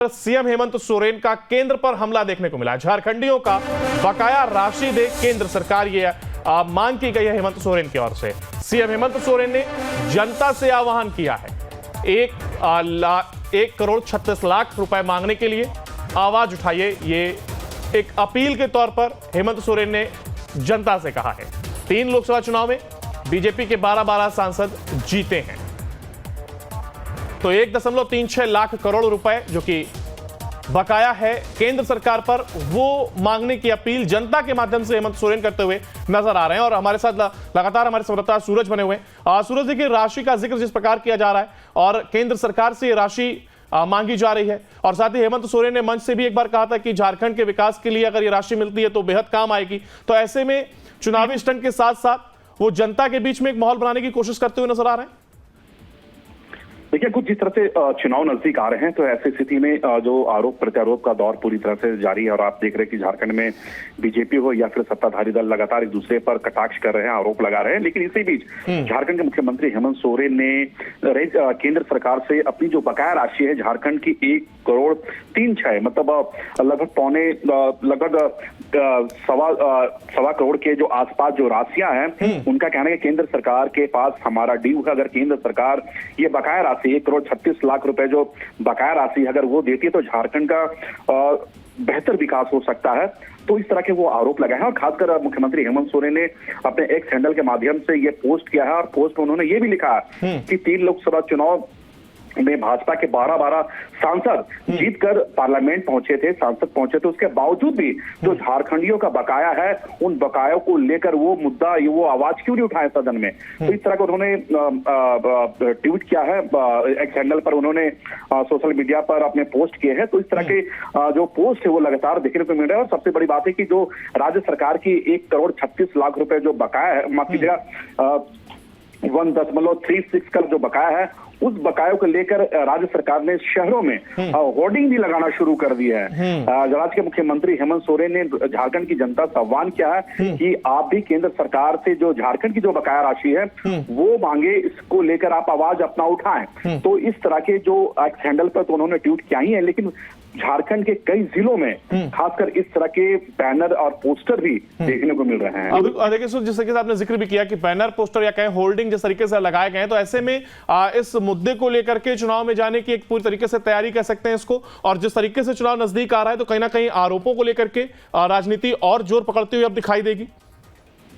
CM Hemant Soren का केंद्र पर हमला देखने को मिला। झारखंडियों का बकाया राशि दे केंद्र सरकार, ये मांग की गई है हेमंत सोरेन की ओर से। सीएम हेमंत सोरेन ने जनता से आह्वान किया है 1,36,00,000 रुपए मांगने के लिए आवाज उठाइए। ये एक अपील के तौर पर हेमंत सोरेन ने जनता से कहा है। 3 लोकसभा चुनाव में बीजेपी के 12 सांसद जीते हैं, तो 1.36 लाख करोड़ रुपए जो कि बकाया है केंद्र सरकार पर, वो मांगने की अपील जनता के माध्यम से हेमंत सोरेन करते हुए नजर आ रहे हैं। और हमारे साथ लगातार हमारे संवाददाता सूरज बने हुए हैं। सूरज, देखिए, राशि का जिक्र जिस प्रकार किया जा रहा है और केंद्र सरकार से ये राशि मांगी जा रही है, और साथ ही हेमंत सोरेन ने मंच से भी एक बार कहा था कि झारखंड के विकास के लिए अगर ये राशि मिलती है तो बेहद काम आएगी। तो ऐसे में चुनावी स्टंट के साथ साथ वो जनता के बीच में एक माहौल बनाने की कोशिश करते हुए नजर आ रहे हैं। देखिए, कुछ जिस तरह से चुनाव नजदीक आ रहे हैं तो ऐसी स्थिति में जो आरोप प्रत्यारोप का दौर पूरी तरह से जारी है, और आप देख रहे हैं कि झारखंड में बीजेपी हो या फिर सत्ताधारी दल लगातार एक दूसरे पर कटाक्ष कर रहे हैं, आरोप लगा रहे हैं। लेकिन इसी बीच झारखंड के मुख्यमंत्री हेमंत सोरेन ने केंद्र सरकार से अपनी जो बकाया राशि है झारखंड की 1,36,00,000 मतलब लगभग सवा करोड़ के जो आसपास जो राशियां हैं, उनका कहना है कि केंद्र सरकार के पास हमारा ड्यू है। अगर केंद्र सरकार ये बकाया राशि 1,36,00,000 रुपए जो बकाया राशि अगर वो देती है तो झारखंड का बेहतर विकास हो सकता है। तो इस तरह के वो आरोप लगाए हैं, और खासकर मुख्यमंत्री हेमंत सोरेन ने अपने एक्स हैंडल के माध्यम से ये पोस्ट किया है, और पोस्ट में उन्होंने ये भी लिखा है कि 3 लोकसभा चुनाव में भाजपा के 12 सांसद जीतकर पार्लियामेंट पहुंचे थे, सांसद पहुंचे थे, उसके बावजूद भी जो झारखंडियों का बकाया है उन बकायों को लेकर वो मुद्दा, वो आवाज क्यों नहीं उठाए सदन में। तो इस तरह का उन्होंने ट्वीट किया है, एक्स हैंडल पर उन्होंने सोशल मीडिया पर अपने पोस्ट किए हैं। तो इस तरह के जो पोस्ट है वो लगातार देखने को मिल रहा है। और सबसे बड़ी बात है कि जो राज्य सरकार की 1,36,00,000 रुपए जो बकाया है, माफ कीजिएगा 1.36 का जो बकाया है, उस बकायों को लेकर राज्य सरकार ने शहरों में होर्डिंग भी लगाना शुरू कर दिया है। राज्य के मुख्यमंत्री हेमंत सोरेन ने झारखंड की जनता से आह्वान किया है कि आप भी केंद्र सरकार से जो झारखंड की जो बकाया राशि है वो मांगे, इसको लेकर आप आवाज अपना उठाएं। तो इस तरह के जो एक्स हैंडल पर तो उन्होंने ट्वीट किया ही है, लेकिन झारखंड के कई जिलों में खासकर इस तरह के बैनर और पोस्टर भी देखने को मिल रहे हैं। अब देखिए, जिस तरीके से आपने जिक्र भी किया कि बैनर, पोस्टर या कहें होल्डिंग जिस तरीके से लगाए गए हैं, तो ऐसे में इस मुद्दे को लेकर के चुनाव में जाने की एक पूरी तरीके से तैयारी कह सकते हैं इसको। और जिस तरीके से चुनाव नजदीक आ रहा है तो कहीं ना कहीं आरोपों को लेकर के राजनीति और जोर पकड़ती हुई अब दिखाई देगी।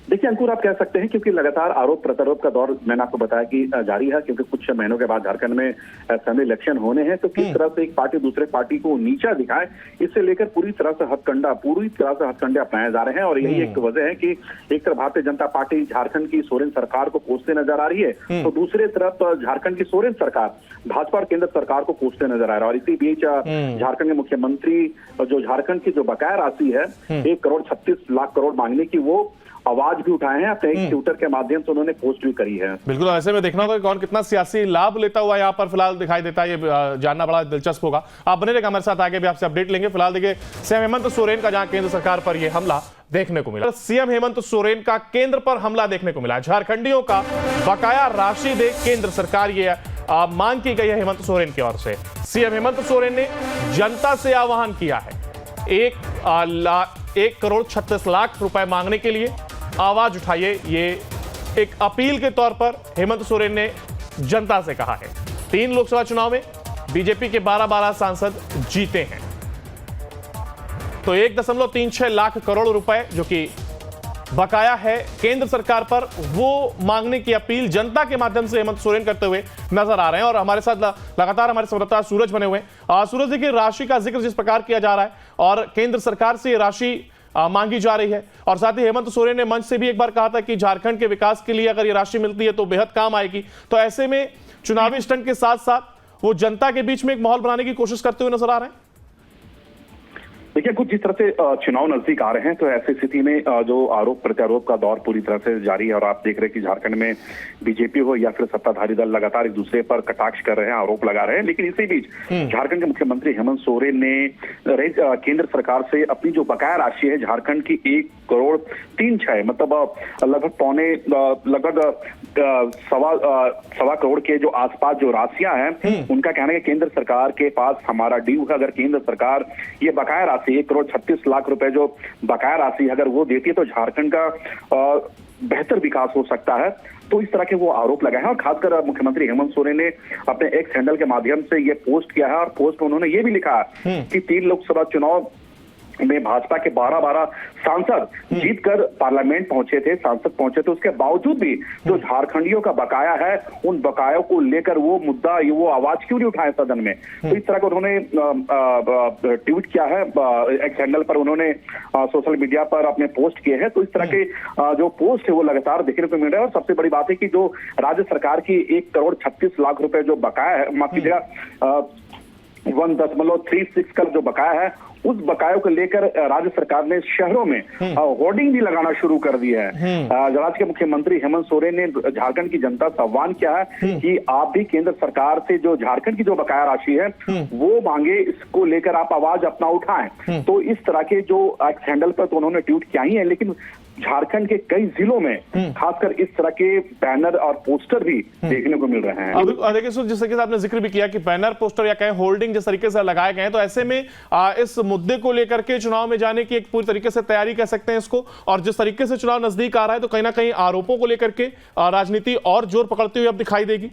देखिए अंकुर, आप कह सकते हैं क्योंकि लगातार आरोप प्रत्यारोप का दौर मैंने आपको बताया कि जारी है, क्योंकि कुछ महीनों के बाद झारखंड में असेंबली इलेक्शन होने हैं। तो किस तरह से एक पार्टी दूसरे पार्टी को नीचा दिखाए, इससे लेकर पूरी तरह से हथकंडे अपनाए जा रहे हैं। और यही एक वजह है कि एक तरफ भारतीय जनता पार्टी झारखंड की सोरेन सरकार को कोसते नजर आ रही है, तो दूसरी तरफ झारखंड की सोरेन सरकार भाजपा और केंद्र सरकार को कोसते नजर आ रहा है। और इसी बीच झारखंड के मुख्यमंत्री जो झारखंड की जो बकाया राशि है 1,36,00,000 करोड़ मांगने की, वो आवाज भी उठाए हैं। अपने एक ट्विटर के माध्यम से उन्होंने पोस्ट भी करी है। बिल्कुल, ऐसे में देखना होगा कौन कितना सियासी लाभ लेता हुआ यहाँ पर फिलहाल दिखाई देता है, ये जानना बड़ा दिलचस्प होगा। आप बने रहिएगा हमारे साथ, आगे भी आपसे अपडेट लेंगे। फिलहाल देखिए, सीएम हेमंत सोरेन का जहां केंद्र सरकार पर यह हमला देखने को मिला। सीएम हेमंत सोरेन का केंद्र पर हमला देखने को मिला। झारखंडियों का बकाया राशि दे केंद्र सरकार, ये मांग की गई है हेमंत सोरेन की ओर से। सीएम हेमंत सोरेन ने जनता से आह्वान किया है 1,36,00,000 रुपए मांगने के लिए आवाज उठाइए। ये एक अपील के तौर पर हेमंत सोरेन ने जनता से कहा है। 3 लोकसभा चुनाव में बीजेपी के 12 सांसद जीते हैं, तो 1.36 लाख करोड़ रुपए जो कि बकाया है केंद्र सरकार पर, वो मांगने की अपील जनता के माध्यम से हेमंत सोरेन करते हुए नजर आ रहे हैं। और हमारे साथ लगातार हमारे संवाददाता सूरज बने हुए हैं। सूरज, देखिए, राशि का जिक्र जिस प्रकार किया जा रहा है और केंद्र सरकार से ये राशि मांगी जा रही है, और साथ ही हेमंत सोरेन ने मंच से भी एक बार कहा था कि झारखंड के विकास के लिए अगर ये राशि मिलती है तो बेहद काम आएगी। तो ऐसे में चुनावी स्टंट के साथ साथ वो जनता के बीच में एक माहौल बनाने की कोशिश करते हुए नजर आ रहे हैं। देखिए, कुछ जिस तरह से चुनाव नजदीक आ रहे हैं तो ऐसी स्थिति में जो आरोप प्रत्यारोप का दौर पूरी तरह से जारी है और आप देख रहे हैं कि झारखंड में बीजेपी हो या फिर सत्ताधारी दल लगातार एक दूसरे पर कटाक्ष कर रहे हैं, आरोप लगा रहे हैं। लेकिन इसी बीच झारखंड के मुख्यमंत्री हेमंत सोरेन ने केंद्र सरकार से अपनी जो बकाया राशि है झारखंड की 1,03,6 मतलब लगभग सवा करोड़ के जो आसपास जो राशियां हैं, उनका कहना है कि केंद्र सरकार के पास हमारा ड्यू है। अगर केंद्र सरकार ये बकाया राशि 1,36,00,000 रुपए जो बकाया राशि अगर वो देती है तो झारखंड का बेहतर विकास हो सकता है। तो इस तरह के वो आरोप लगाए हैं और खासकर मुख्यमंत्री हेमंत सोरेन ने अपने एक्स हैंडल के माध्यम से ये पोस्ट किया है और पोस्ट में उन्होंने ये भी लिखा है कि 3 लोकसभा चुनाव में भाजपा के 12 सांसद जीतकर पार्लियामेंट पहुंचे थे, सांसद पहुंचे थे, उसके बावजूद भी जो झारखंडियों का बकाया है उन बकायों को लेकर वो मुद्दा वो आवाज क्यों नहीं उठाए सदन में। तो इस तरह का उन्होंने ट्वीट किया है, एक्स हैंडल पर उन्होंने सोशल मीडिया पर अपने पोस्ट किए हैं। तो इस तरह के जो पोस्ट है वो लगातार देखने को मिल रहा है। और सबसे बड़ी बात है कि जो राज्य सरकार की 1,36,00,000 रुपए जो बकाया है, माफ कीजिएगा 1.36 का जो बकाया है, उस बकायों को लेकर राज्य सरकार ने शहरों में होर्डिंग भी लगाना शुरू कर दिया है। राज्य के मुख्यमंत्री हेमंत सोरेन ने झारखंड की जनता से आह्वान किया है कि आप भी केंद्र सरकार से जो झारखंड की जो बकाया राशि है वो मांगे, इसको लेकर आप आवाज अपना उठाएं। तो इस तरह के जो एक्स हैंडल पर तो उन्होंने ट्वीट किया ही है, लेकिन झारखंड के कई जिलों में खासकर इस तरह के बैनर और पोस्टर भी देखने को मिल रहे हैं। अब देखिए जिस तरीके से आपने जिक्र भी किया कि बैनर पोस्टर या कहें होल्डिंग जिस तरीके से लगाए गए हैं, तो ऐसे में इस मुद्दे को लेकर के चुनाव में जाने की एक पूरी तरीके से तैयारी कह सकते हैं इसको। और जिस तरीके से चुनाव नजदीक आ रहा है तो कहीं ना कहीं आरोपों को लेकर के राजनीति और जोर पकड़ती हुई अब दिखाई देगी।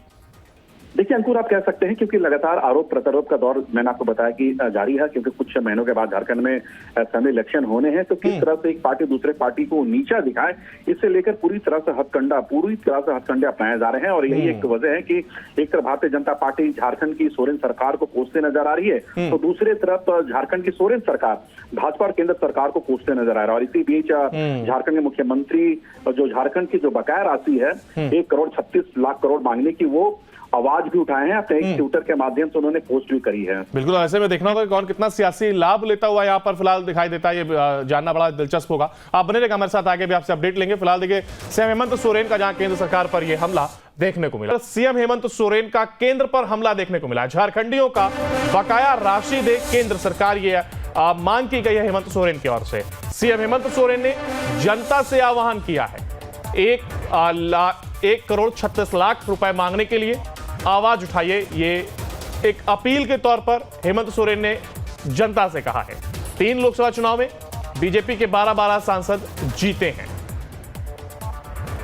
देखिए अंकुर, आप कह सकते हैं क्योंकि लगातार आरोप प्रत्यारोप का दौर मैंने आपको बताया कि जारी है, क्योंकि कुछ महीनों के बाद झारखंड में असेंबली इलेक्शन होने हैं। तो किस तरह से एक पार्टी दूसरे पार्टी को नीचा दिखाए, इससे लेकर पूरी तरह से हथकंडे अपनाए जा रहे हैं। और यही एक वजह है कि एक तरफ भारतीय जनता पार्टी झारखंड की सोरेन सरकार को कोसते नजर आ रही है, तो दूसरे तरफ झारखंड की सोरेन सरकार भाजपा और केंद्र सरकार को कोसते नजर आ रहा है। और इसी बीच झारखंड के मुख्यमंत्री जो झारखंड की जो बकाया राशि है 1,36,00,000 करोड़ मांगने की, वो आवाज भी उठाए हैं। अपने एक ट्विटर के माध्यम से उन्होंने पोस्ट भी करी है। बिल्कुल, ऐसे में देखना होगा कि कौन कितना सियासी लाभ लेता हुआ यहाँ पर फिलहाल दिखाई देता है, ये जानना बड़ा दिलचस्प होगा। आप बने रहिएगा हमारे साथ, आगे भी आपसे अपडेट लेंगे। फिलहाल देखिए सीएम हेमंत सोरेन का जहां केंद्र सरकार पर यह हमला देखने को मिला, सीएम हेमंत सोरेन का केंद्र पर हमला देखने को मिला। झारखंडियों का बकाया राशि दे केंद्र सरकार, ये मांग की गई है हेमंत सोरेन की ओर से। सीएम हेमंत सोरेन ने जनता से आह्वान किया है 1,36,00,000 रुपए मांगने के लिए आवाज उठाइए, ये एक अपील के तौर पर हेमंत सोरेन ने जनता से कहा है। 3 लोकसभा चुनाव में बीजेपी के 12 सांसद जीते हैं,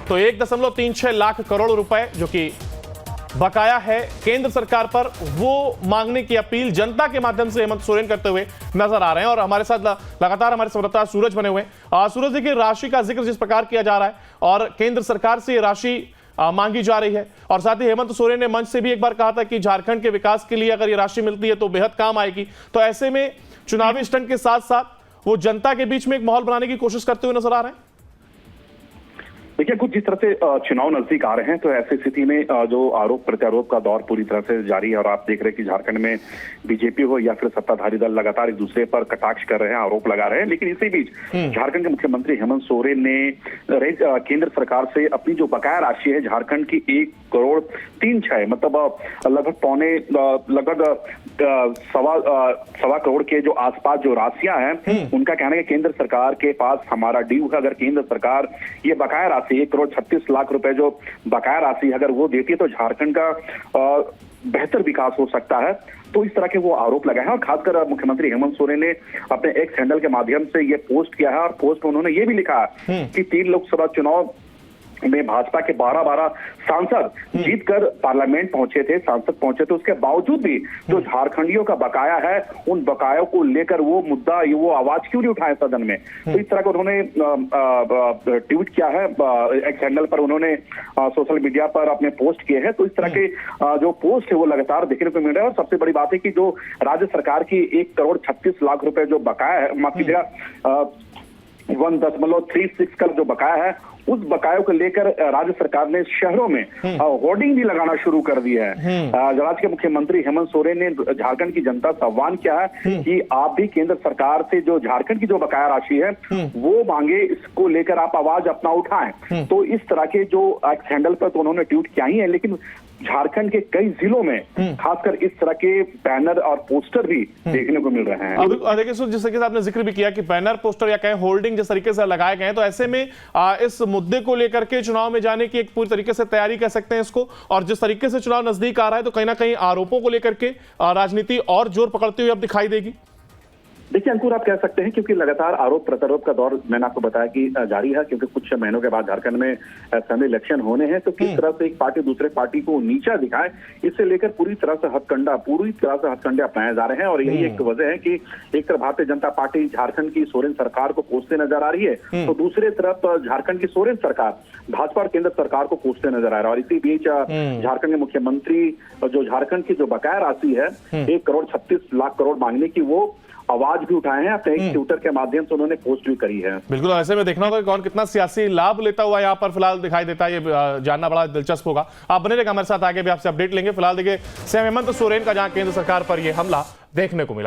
तो 1.36 लाख करोड़ रुपए जो कि बकाया है केंद्र सरकार पर, वो मांगने की अपील जनता के माध्यम से हेमंत सोरेन करते हुए नजर आ रहे हैं। और हमारे साथ लगातार हमारे संवाददाता सूरज बने हुए हैं। सूरज, देखिए राशि का जिक्र जिस प्रकार किया जा रहा है और केंद्र सरकार से ये राशि मांगी जा रही है, और साथ ही हेमंत सोरेन ने मंच से भी एक बार कहा था कि झारखंड के विकास के लिए अगर ये राशि मिलती है तो बेहद काम आएगी। तो ऐसे में चुनावी स्टंट के साथ साथ वो जनता के बीच में एक माहौल बनाने की कोशिश करते हुए नजर आ रहे हैं। देखिए, कुछ जिस तरह से चुनाव नजदीक आ रहे हैं तो ऐसी स्थिति में जो आरोप प्रत्यारोप का दौर पूरी तरह से जारी है और आप देख रहे हैं कि झारखंड में बीजेपी हो या फिर सत्ताधारी दल लगातार एक दूसरे पर कटाक्ष कर रहे हैं, आरोप लगा रहे हैं। लेकिन इसी बीच झारखंड के मुख्यमंत्री हेमंत सोरेन ने केंद्र सरकार से अपनी जो बकाया राशि है झारखंड की 1,03,6 मतलब लगभग सवा करोड़ के जो आसपास जो राशियां हैं, उनका कहना है कि केंद्र सरकार के पास हमारा ड्यू है। अगर केंद्र सरकार ये बकाया राशि 1,36,00,000 रुपए जो बकाया राशि अगर वो देती है तो झारखंड का बेहतर विकास हो सकता है। तो इस तरह के वो आरोप लगाए हैं और खासकर मुख्यमंत्री हेमंत सोरेन ने अपने एक्स हैंडल के माध्यम से ये पोस्ट किया है और पोस्ट में उन्होंने ये भी लिखा है कि 3 लोकसभा चुनाव में भाजपा के 12 सांसद जीतकर पार्लियामेंट पहुंचे थे, सांसद पहुंचे थे, उसके बावजूद भी जो झारखंडियों का बकाया है उन बकायों को लेकर वो मुद्दा वो आवाज क्यों नहीं उठाए सदन में। तो इस तरह का उन्होंने ट्वीट किया है, एक्स हैंडल पर उन्होंने सोशल मीडिया पर अपने पोस्ट किए हैं। तो इस तरह के जो पोस्ट है वो लगातार देखने को मिल रहा है। और सबसे बड़ी बात है कि जो राज्य सरकार की 1,36,00,000 रुपए जो बकाया है, माफ कीजिएगा 1.36 का जो बकाया है, उस बकायों को लेकर राज्य सरकार ने शहरों में होर्डिंग भी लगाना शुरू कर दिया है। राज्य के मुख्यमंत्री हेमंत सोरेन ने झारखंड की जनता से आह्वान किया है कि आप भी केंद्र सरकार से जो झारखंड की जो बकाया राशि है वो मांगे, इसको लेकर आप आवाज अपना उठाएं। तो इस तरह के जो हैंडल पर तो उन्होंने ट्वीट किया ही है, लेकिन झारखंड के कई जिलों में खासकर इस तरह के बैनर और पोस्टर भी देखने को मिल रहे हैं। अब देखिए जिस तरीके से आपने जिक्र भी किया कि बैनर, पोस्टर या कहें होल्डिंग जिस तरीके से लगाए गए हैं, तो ऐसे में इस मुद्दे को लेकर के चुनाव में जाने की एक पूरी तरीके से तैयारी कह सकते हैं इसको, और जिस तरीके से चुनाव नजदीक आ रहा है तो कहीं ना कहीं आरोपों को लेकर के राजनीति और जोर पकड़ते हुए अब दिखाई देगी। देखिए अंकुर, आप कह सकते हैं क्योंकि लगातार आरोप प्रत्यारोप का दौर मैंने आपको बताया कि जारी है, क्योंकि कुछ महीनों के बाद झारखंड में असेंबली इलेक्शन होने हैं। तो किस तरह से एक पार्टी दूसरे पार्टी को नीचा दिखाए, इससे लेकर पूरी तरह से हथकंडे अपनाए जा रहे हैं। और यही एक वजह है कि एक तरफ भारतीय जनता पार्टी झारखंड की सोरेन सरकार को कोसते नजर आ रही है, तो दूसरे तरफ झारखंड की सोरेन सरकार भाजपा और केंद्र सरकार को कोसते नजर आ रहा है। और इसी बीच झारखंड के मुख्यमंत्री जो झारखंड की जो बकाया राशि है 1,36,00,000 मांगने की, वो आवाज भी उठाए हैं। अपने एक ट्विटर के माध्यम से उन्होंने पोस्ट भी करी है। बिल्कुल, ऐसे में देखना होगा कि कौन कितना सियासी लाभ लेता हुआ यहाँ पर फिलहाल दिखाई देता है, ये जानना बड़ा दिलचस्प होगा। आप बने रहिएगा हमारे साथ, आगे भी आपसे अपडेट लेंगे। फिलहाल देखिए सीएम हेमंत सोरेन का जहां केंद्र सरकार पर यह हमला देखने को मिला।